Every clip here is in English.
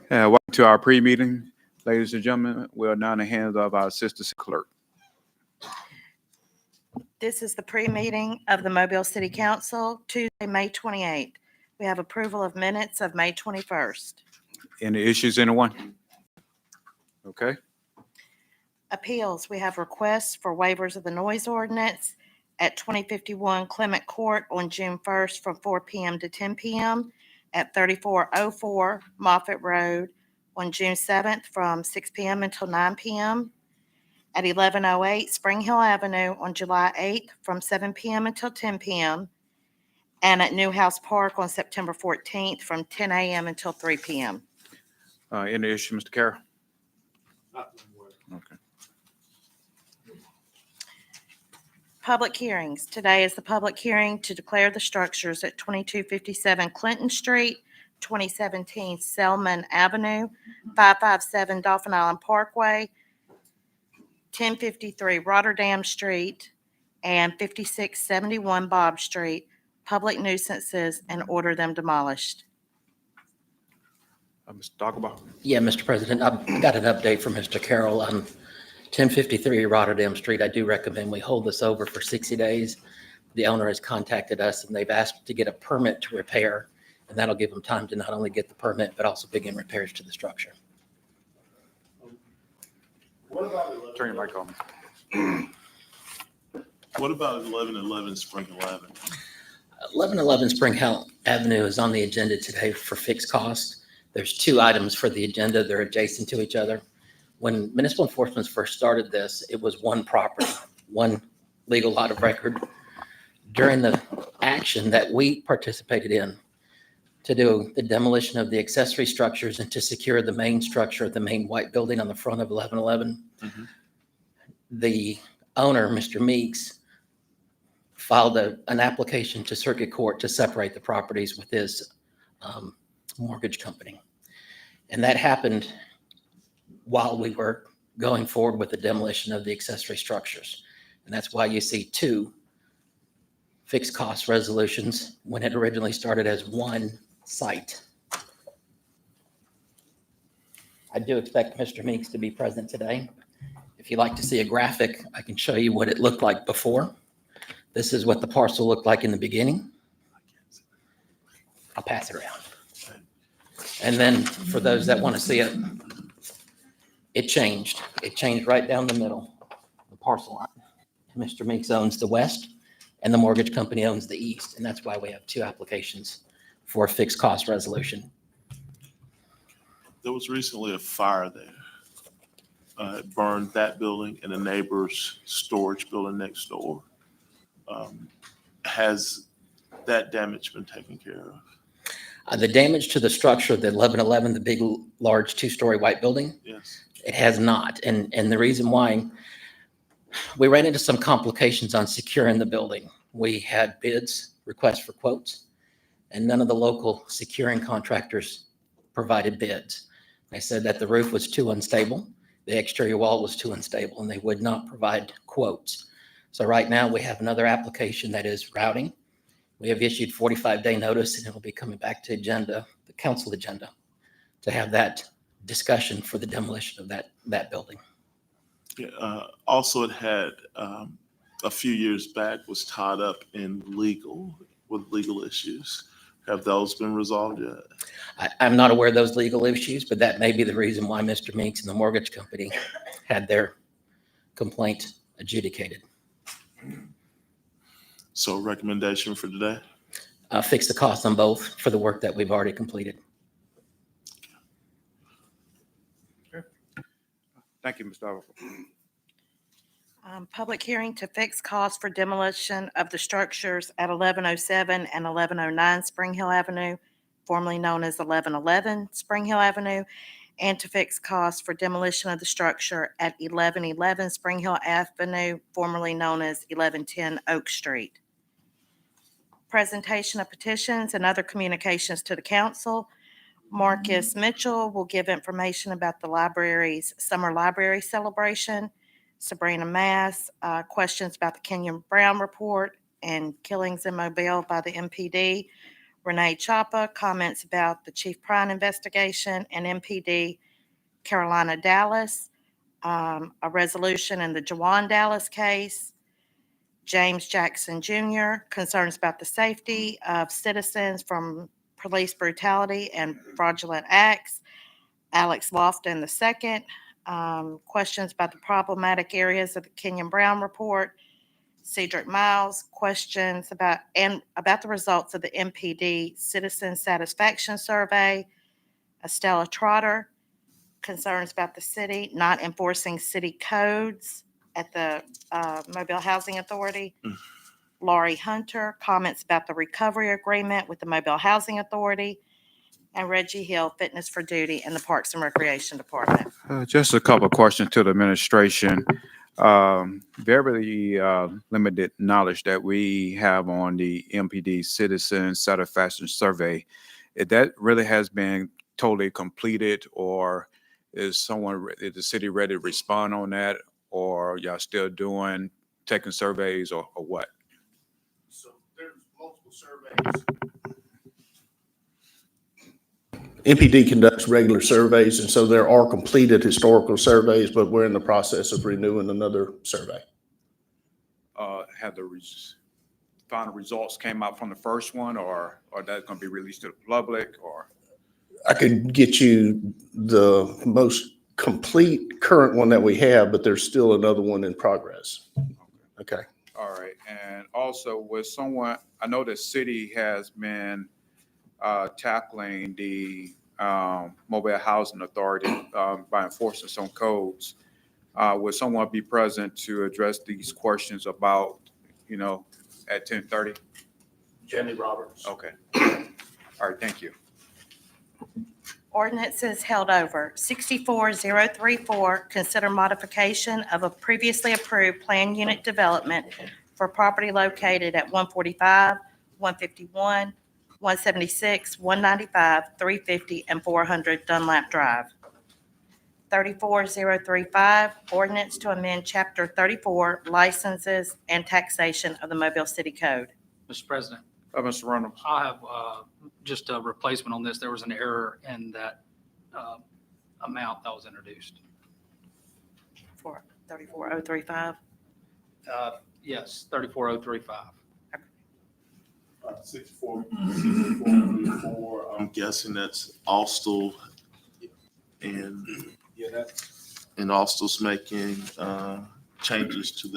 Welcome to our pre-meeting. Ladies and gentlemen, we're now in the hands of our assistant clerk. This is the pre-meeting of the Mobile City Council, Tuesday, May 28th. We have approval of minutes of May 21st. Any issues, anyone? Okay, Appeals, we have requests for waivers of the noise ordinance at 2051 Clement Court on June 1st from 4 p.m. to 10 p.m. at 3404 Moffett Road on June 7th from 6 p.m. until 9 p.m. at 1108 Spring Hill Avenue on July 8th from 7 p.m. until 10 p.m. and at Newhouse Park on September 14th from 10 a.m. until 3 p.m. any issue, Mr. Carroll? Okay. Public hearings. Today is the public hearing to declare the structures at 2257 Clinton Street, 2017 Selman Avenue, 557 Dolphin Island Parkway, 1053 Rotterdam Street, and 5671 Bob Street, public nuisances, and order them demolished. Mr. Doggable? Yeah, Mr. President, I've got an update from Mr. Carroll on 1053 Rotterdam Street. I do recommend we hold this over for 60 days. The owner has contacted us and they've asked to get a permit to repair, and that'll give them time to not only get the permit, but also begin repairs to the structure. Turn your mic on. What about 1111 Spring Hill Avenue? 1111 Spring Hill Avenue is on the agenda today for fixed costs. There's two items for the agenda. They're adjacent to each other. When municipal enforcement first started this, it was one property, one legal lot of record. During the action that we participated in to do the demolition of the accessory structures and to secure the main structure of the main white building on the front of 1111, the owner, Mr. Meeks, filed an application to circuit court to separate the properties with his mortgage company. And that happened while we were going forward with the demolition of the accessory structures. And that's why you see two fixed cost resolutions when it originally started as one site. I do expect Mr. Meeks to be present today. If you'd like to see a graphic, I can show you what it looked like before. This is what the parcel looked like in the beginning. I'll pass it around. And then for those that want to see it, it changed. It changed right down the middle, the parcel line. Mr. Meeks owns the west and the mortgage company owns the east. And that's why we have two applications for a fixed cost resolution. There was recently a fire there. It burned that building and a neighbor's storage building next door. Has that damage been taken care of? The damage to the structure of the 1111, the big, large two-story white building, Yes. it has not. And the reason why, we ran into some complications on securing the building. We had bids, requests for quotes, and none of the local securing contractors provided bids. They said that the roof was too unstable, the exterior wall was too unstable, and they would not provide quotes. So right now we have another application that is routing. We have issued 45-day notice, and it will be coming back to the council agenda, to have that discussion for the demolition of that building. Yeah, also, it had a few years back was tied up in with legal issues. Have those been resolved yet? I'm not aware of those legal issues, but that may be the reason why Mr. Meeks and the mortgage company had their complaint adjudicated. So recommendation for today? Fix the cost on both for the work that we've already completed. Thank you, Mr. Doggable. Public hearing to fix costs for demolition of the structures at 1107 and 1109 Spring Hill Avenue, formerly known as 1111 Spring Hill Avenue, and to fix costs for demolition of the structure at 1111 Spring Hill Avenue, formerly known as 1110 Oak Street. Presentation of petitions and other communications to the council. Marcus Mitchell will give information about the library's summer library celebration. Sabrina Mass, questions about the Kenyon Brown report and killings in Mobile by the MPD. Renee Chapa, comments about the Chief Prine investigation, and MPD Carolina Dallas, a resolution in the Jawan Dallas case. James Jackson Jr., concerns about the safety of citizens from police brutality and fraudulent acts. Alex Lofton II, questions about the problematic areas of the Kenyon Brown report. Cedric Miles, questions about the results of the MPD Citizen Satisfaction Survey. Estella Trotter, concerns about the city not enforcing city codes at the Mobile Housing Authority. Laurie Hunter, comments about the recovery agreement with the Mobile Housing Authority. And Reggie Hill, fitness for duty in the Parks and Recreation Department. Just a couple of questions to the administration. Very limited knowledge that we have on the MPD Citizen Satisfaction Survey. If that really has been totally completed, or is the city ready to respond on that, or y'all still taking surveys, or what? So there's multiple surveys. MPD conducts regular surveys, and so there are completed historical surveys, but we're in the process of renewing another survey. Have the final results came out from the first one, or that's going to be released to the public, or? I could get you the most complete current one that we have, but there's still another one in progress. Okay. All right. And also, I know the city has been tackling the Mobile Housing Authority by enforcing some codes. Would someone be present to address these questions about, at 10:30? Jenny Roberts. Okay. All right. Thank you. Ordinances held over. 64034, consider modification of a previously approved plan unit development for property located at 145, 151, 176, 195, 350, and 400 Dunlap Drive. 34035, ordinance to amend Chapter 34, licenses and taxation of the Mobile City Code. Mr. President, Mr. Reynolds. I have just a replacement on this. There was an error in that amount that was introduced. For 34035. Yes, 34035. 6434, I'm guessing that's Austal, and Austal's making changes to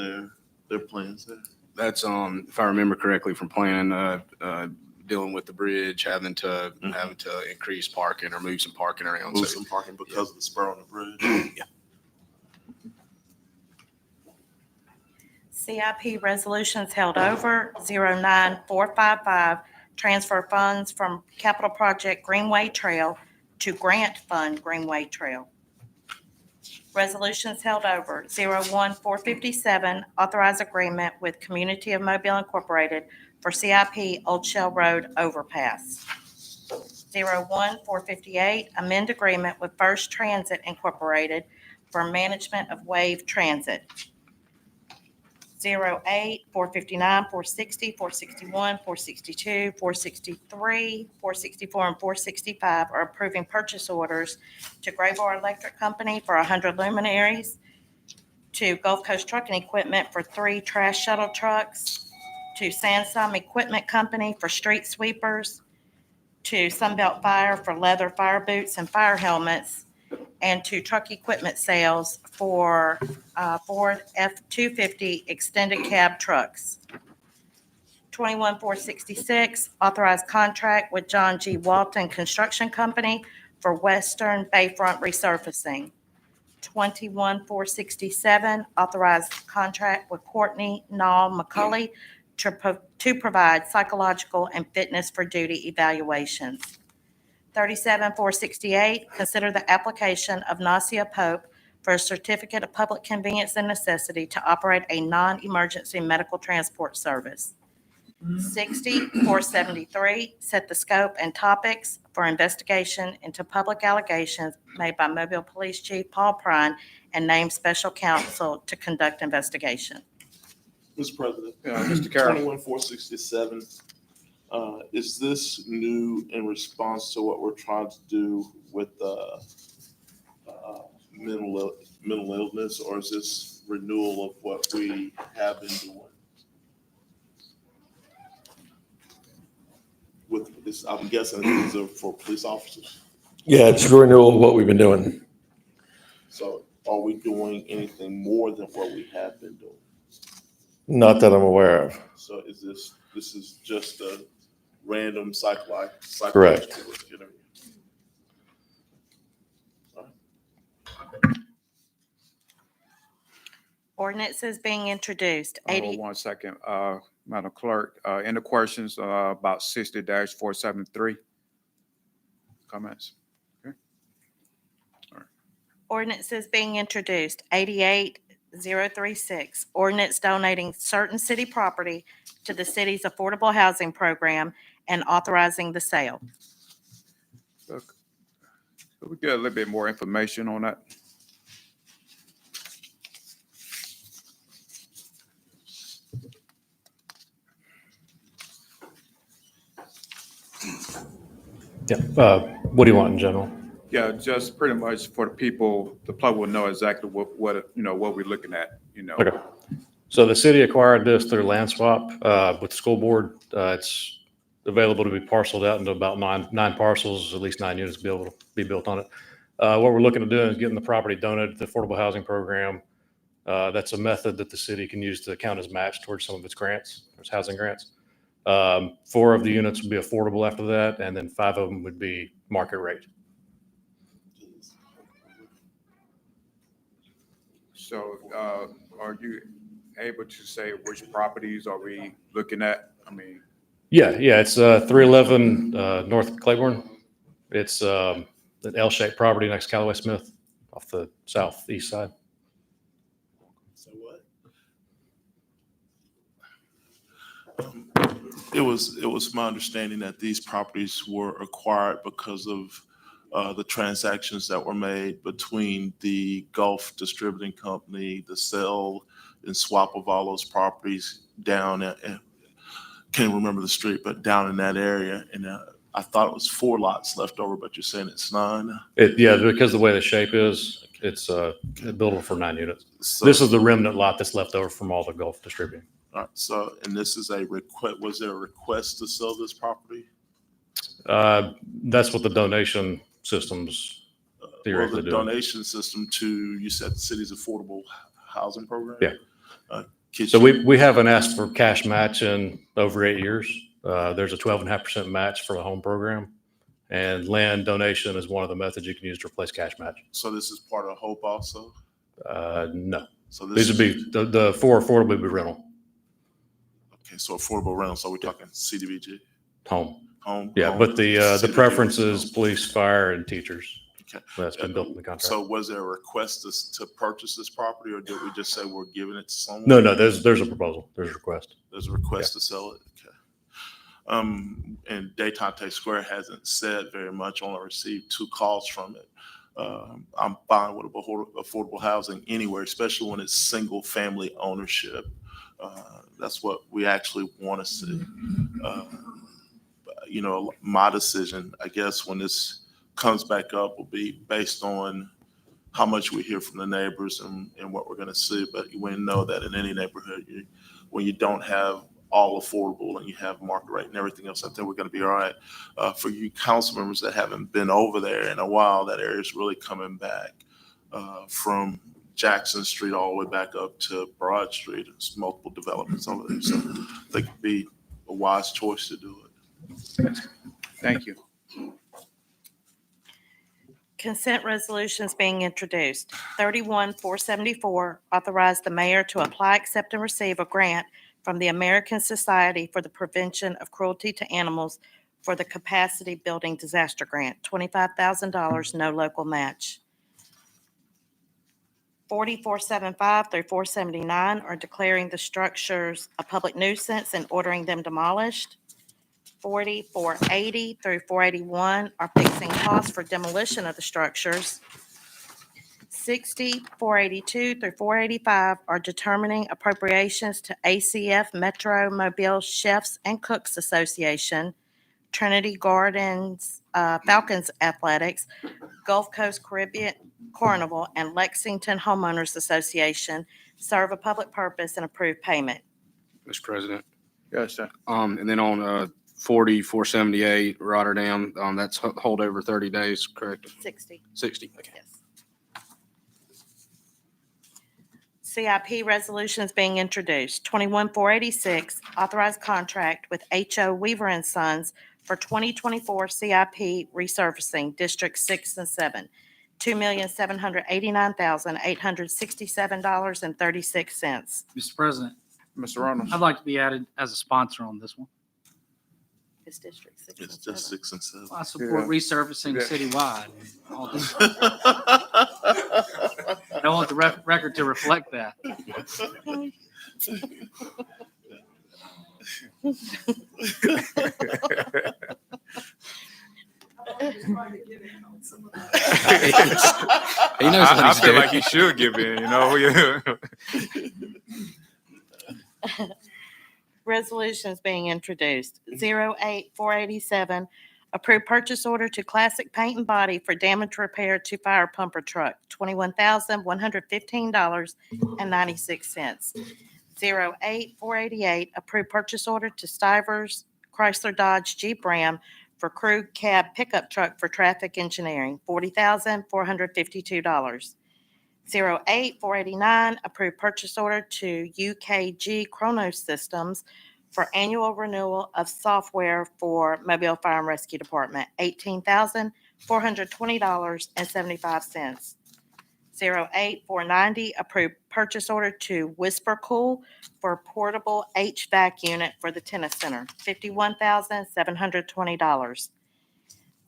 their plans there. That's if I remember correctly from planning, dealing with the bridge, having to increase parking or move some parking around. Move So some parking because of the spur on the bridge. yeah. CIP resolutions held over. 09455, transfer funds from Capital Project Greenway Trail to Grant Fund Greenway Trail. Resolutions held over. 01457, authorize agreement with Community of Mobile Incorporated for CIP Old Shell Road overpass. 01458, amend agreement with First Transit Incorporated for management of Wave Transit. 08, 459, 460, 461, 462, 463, 464, and 465 are approving purchase orders to Graybar Electric Company for 100 luminaries, to Gulf Coast Trucking Equipment for 3 trash shuttle trucks, to Sansom Equipment Company for street sweepers, to Sunbelt Fire for leather fire boots and fire helmets, and to truck equipment sales for Ford F-250 extended cab trucks. 21466, authorized contract with John G. Walton Construction Company for Western Bayfront resurfacing. 21467, authorized contract with Courtney Nall McCulley to provide psychological and fitness for duty evaluations. 37468, consider the application of Nasia Pope for a certificate of public convenience and necessity to operate a non-emergency medical transport service. 60473, set the scope and topics for investigation into public allegations made by Mobile Police Chief Paul Prine and named special counsel to conduct investigation. Mr. President. Mr. Carroll. 21467, Is this new in response to what we're trying to do with mental illness, or is this renewal of what we have been doing? With this, I'm guessing these are for police officers. Yeah, it's renewal of what we've been doing. So are we doing anything more than what we have been doing? Not that I'm aware of. So is this is just a random psychological Correct. interview? Ordinances being introduced. Hold 80, 1 second, Madam Clerk, any questions about 60-473? Comments? ordinances being introduced. 88036, ordinance donating certain city property to the city's affordable housing program and authorizing the sale. Look, could we get a little bit more information on that? Yeah, what do you want in general? Yeah, just pretty much for the people, the public will know exactly what what we're looking at, Okay. So the city acquired this through land swap with the school board. It's available to be parceled out into about nine parcels, at least 9 units to be able to be built on it. What we're looking to do is getting the property donated to the affordable housing program. That's a method that the city can use to count as match towards some of its grants, its housing grants. 4 of the units would be affordable after that, and then 5 of them would be market rate. So are you able to say which properties are we looking at? I mean, Yeah, it's 311 North Claiborne. It's an L-shaped property next to Callaway Smith off the southeast side. So what? It was my understanding that these properties were acquired because of the transactions that were made between the Gulf Distributing Company, the sale and swap of all those properties down at, can't remember the street, but down in that area. And I thought it was 4 lots left over, but you're saying it's 9? Yeah, because the way the shape is, it's buildable for 9 units. So, This is the remnant lot that's left over from all the Gulf Distributing. all right, so, and this is a request, was there a request to sell this property? That's what the donation systems Well, theoretically the do. donation system to, you said the city's affordable housing program? Yeah. Could So you- we haven't asked for cash match in over 8 years. There's a 12.5% match for the home program. And land donation is one of the methods you can use to replace cash match. So this is part of HOPE also? No, So this these would be, the 4 affordable would be rental, Okay, so affordable rental, so we're talking CDBG, home. home? Yeah, home, but the CDBG, preference is home. police, fire, and teachers. Okay. That's been built in the contract. So was there a request to purchase this property, or did we just say we're giving it to someone? No, there's a proposal. There's a request. There's a request to sell it, okay. And Daytime Square hasn't said very much, only received 2 calls from it. I'm fine with affordable housing anywhere, especially when it's single family ownership. That's what we actually want to see. My decision, I guess, when this comes back up will be based on how much we hear from the neighbors and what we're going to see. But we know that in any neighborhood, when you don't have all affordable and you have market rate and everything else, I think we're going to be all right. For you council members that haven't been over there in a while, that area is really coming back from Jackson Street all the way back up to Broad Street. There's multiple developments over there. So I think it'd be a wise choice to do it. thank you. Consent resolutions being introduced. 31474, authorize the mayor to apply, accept, and receive a grant from the American Society for the Prevention of Cruelty to Animals for the Capacity Building Disaster Grant, $25,000, no local match. 40475 through 479 are declaring the structures a public nuisance and ordering them demolished. 40480 through 481 are fixing costs for demolition of the structures. 60, 482 through 485 are determining appropriations to ACF Metro Mobile Chefs and Cooks Association, Trinity Gardens, Falcons Athletics, Gulf Coast Caribbean Carnival, and Lexington Homeowners Association serve a public purpose and approve payment. Mr. President. Yes, sir. And then on 478 Rotterdam, that's hold over 30 days, correct? 60. 60. Okay. Yes. CIP resolutions being introduced. 21-486, authorized contract with H.O. Weaver and Sons for 2024 CIP resurfacing District 6 and 7, $2,789,867.36. Mr. President, Mr. Reynolds. I'd like to be added as a sponsor on this one. It's District 6 It's and just 7. 6 and 7. I support Yeah. resurfacing Yeah. citywide. All this- I want the record to reflect that. He knows what I he's feel doing. like he should give in, you know? Resolutions being introduced. 08-487, approve purchase order to Classic Paint and Body for damage repair to fire pumper truck, $21,115.96. 08-488, approve purchase order to Stivers Chrysler Dodge Jeep Ram for crew cab pickup truck for traffic engineering, $40,452. 08-489, approve purchase order to UKG Chronos Systems for annual renewal of software for Mobile Fire and Rescue Department, $18,420.75. 08-490, approve purchase order to Whisper Cool for portable HVAC unit for the tennis center, $51,720.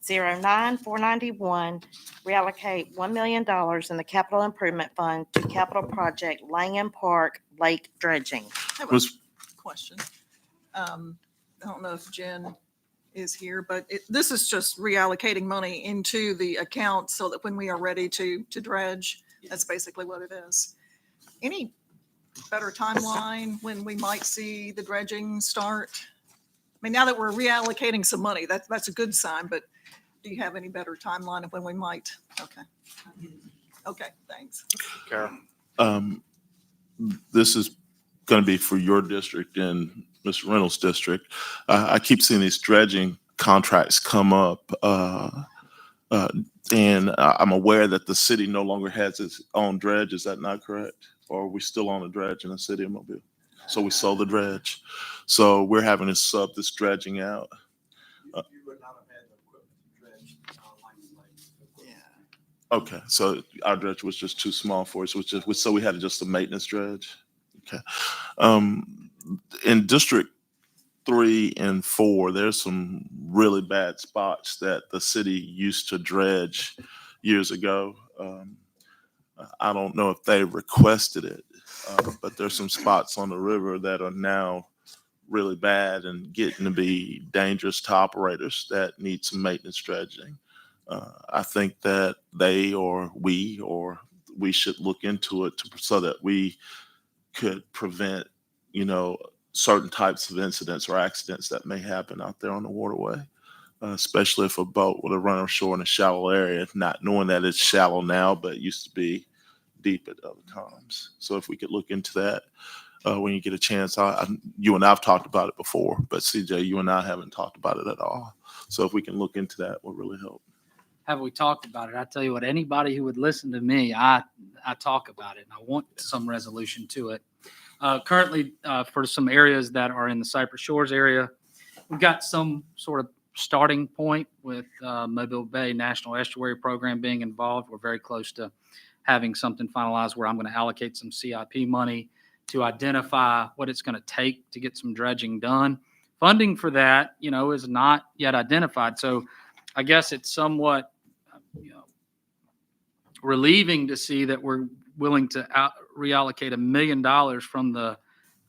09-491, reallocate $1 million in the capital improvement fund to capital project Langham Park Lake dredging. I have a Was- question. I don't know if Jen is here, but this is just reallocating money into the account so that when we are ready to dredge, that's basically what it is. Any better timeline when we might see the dredging start? I mean, now that we're reallocating some money, that's a good sign, but do you have any better timeline of when we might? Okay. Okay, thanks. Carol. This is going to be for your district and Mr. Reynolds' district. I keep seeing these dredging contracts come up. And I'm aware that the city no longer has its own dredge. Is that not correct? Or are we still on a dredge in the city of Mobile? So we sold the dredge. So we're having to sub this dredging out. Okay, so our dredge was just too small for us, so we had just a maintenance dredge. Okay. In District 3 and 4, there's some really bad spots that the city used to dredge years ago. I don't know if they requested it, but there's some spots on the river that are now really bad and getting to be dangerous to operators that need some maintenance dredging. I think that they or we should look into it so that we could prevent, certain types of incidents or accidents that may happen out there on the waterway, especially if a boat would have run ashore in a shallow area, not knowing that it's shallow now, but it used to be deep at other times. So if we could look into that when you get a chance. You and I have talked about it before, but CJ, you and I haven't talked about it at all. So if we can look into that, will really help. Have we talked about it? I tell you what, anybody who would listen to me, I talk about it and I want some resolution to it. Currently, for some areas that are in the Cypress Shores area, we've got some sort of starting point with Mobile Bay National Estuary Program being involved. We're very close to having something finalized where I'm going to allocate some CIP money to identify what it's going to take to get some dredging done. Funding for that, is not yet identified. So I guess it's somewhat relieving to see that we're willing to reallocate $1 million from the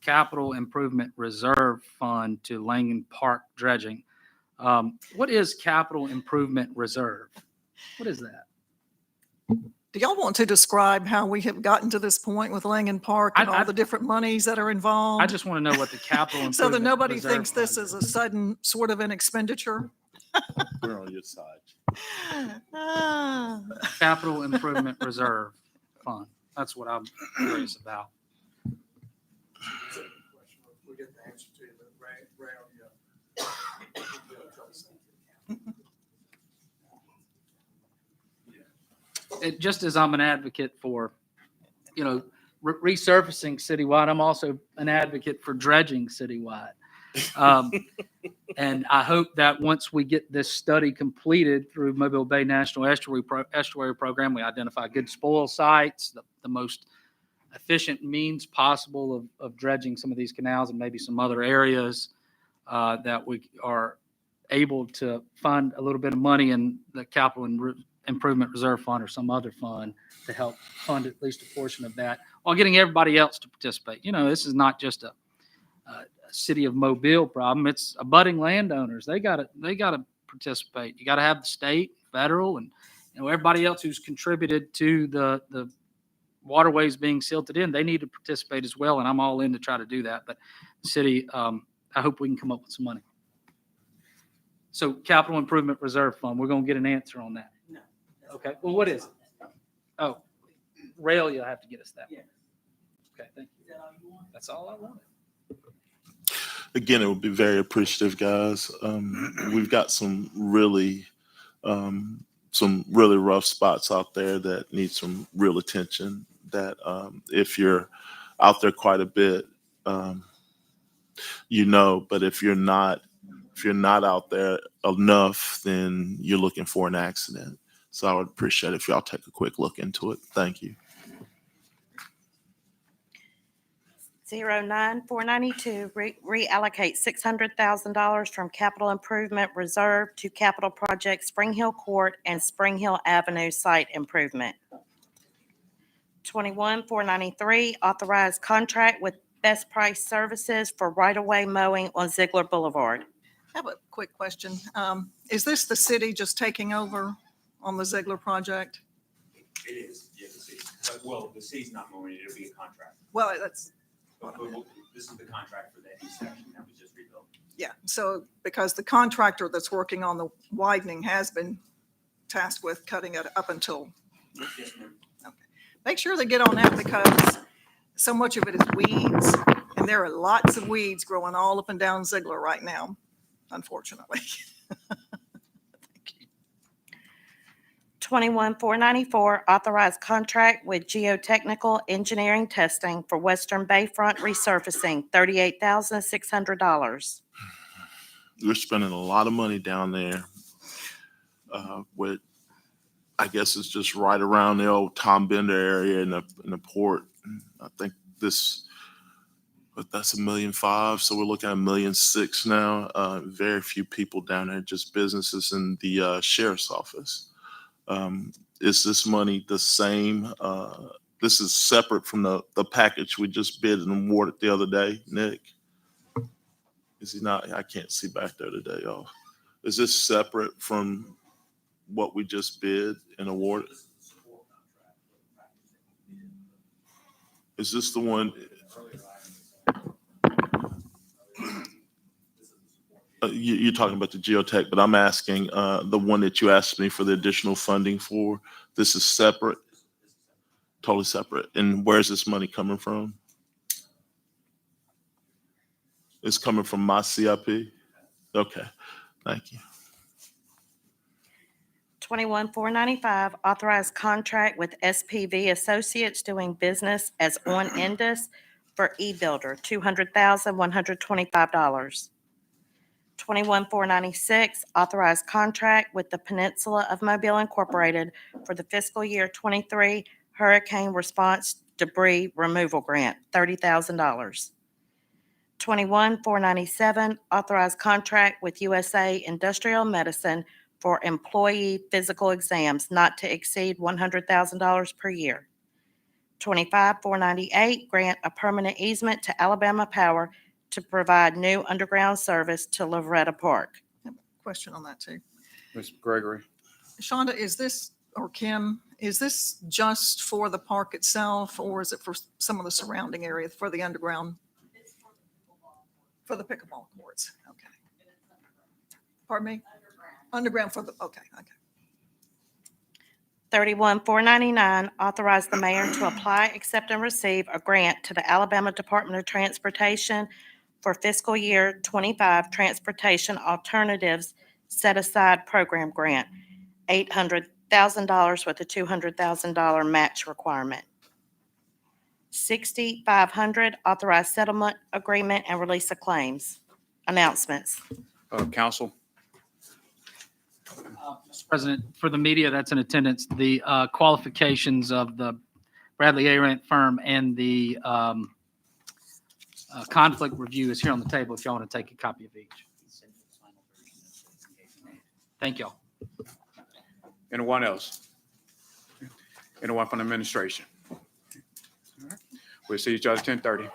Capital Improvement Reserve Fund to Langham Park dredging. What is Capital Improvement Reserve? What is that? Do y'all want to describe how we have gotten to this point with Langen Park and I- all the different monies that are involved? I just want to know what the capital So that improvement nobody reserve thinks this fund is a sudden sort of an expenditure. We're on your side. Ah. Capital Improvement Reserve Fund. That's what I'm curious about. We get the answer to you, but Just as I'm an advocate for, resurfacing citywide, I'm also an advocate for dredging citywide. And I hope that once we get this study completed through Mobile Bay National Estuary Program, we identify good spoil sites, the most efficient means possible of dredging some of these canals and maybe some other areas, that we are able to fund a little bit of money in the Capital Improvement Reserve Fund or some other fund to help fund at least a portion of that, while getting everybody else to participate. This is not just a city of Mobile problem. It's abutting landowners. They gotta participate. You gotta have the state, federal, and everybody else who's contributed to the waterways being silted in. They need to participate as well, and I'm all in to try to do that. But the city, I hope we can come up with some money. So Capital Improvement Reserve Fund, we're gonna get an answer on that. No. Okay. Well, what is it? Oh, rail. You'll have to get us that. Yeah. Okay. Thank you. Is that all you want? That's all I wanted. Again, it would be very appreciative, guys. We've got some really rough spots out there that need some real attention. That if you're out there quite a bit, but if you're not out there enough, then you're looking for an accident. So I would appreciate it if y'all take a quick look into it. Thank you. 09492, reallocate $600,000 from Capital Improvement Reserve to capital projects Spring Hill Court and Spring Hill Avenue site improvement. 21493, authorize contract with Best Price Services for right-of-way mowing on Ziegler Boulevard. I have a quick question. Is this the city just taking over on the Ziegler project? It is, yeah, the city. Well, the city's not mowing it, it'll be a contract. Well, that's, But this is the contract for that new section that was just rebuilt. yeah. So because the contractor that's working on the widening has been tasked with cutting it up until, Yes, ma'am. make sure they get on that because so much of it is weeds. And there are lots of weeds growing all up and down Ziegler right now, unfortunately. 21494, authorize contract with Geotechnical Engineering Testing for Western Bayfront resurfacing, $38,600. We're spending a lot of money down there with, I guess it's just right around the old Tom Bender area in the port. I think that's $1.5 million. So we're looking at $1.6 million now. Very few people down there, just businesses in the sheriff's office. Is this money the same? This is separate from the package we just bid and awarded the other day, Nick? Is he not? I can't see back there today, y'all. Is this separate from what we just bid and awarded? Is this the one? You're talking about the geotech, but I'm asking the one that you asked me for the additional funding for. This is separate, totally separate. And where's this money coming from? It's coming from my CIP? Okay, thank you. 21495, authorize contract with SPV Associates doing business as On Indus for eBuilder, $200,125. 21496, authorize contract with the Peninsula of Mobile Incorporated for the fiscal year 23 Hurricane Response Debris Removal Grant, $30,000. 21497, authorize contract with USA Industrial Medicine for employee physical exams not to exceed $100,000 per year. 25498, grant a permanent easement to Alabama Power to provide new underground service to Loretta Park. Question on that too. Ms. Gregory? Shonda, is this, or Kim, Is this just for the park itself, or is it for some of the surrounding area, for the underground? For the pickleball courts, okay. Pardon me? Underground for the, okay. 31,499, authorize the mayor to apply, accept, and receive a grant to the Alabama Department of Transportation for fiscal year 25 Transportation Alternatives Set Aside Program Grant, $800,000 with a $200,000 match requirement. 6,500, authorize settlement agreement and release of claims. Announcements. Council, Mr. President, for the media that's in attendance, the qualifications of the Bradley Arent firm and the conflict review is here on the table if y'all want to take a copy of each. Thank y'all. anyone else? Anyone from the administration? We'll see each other 10:30.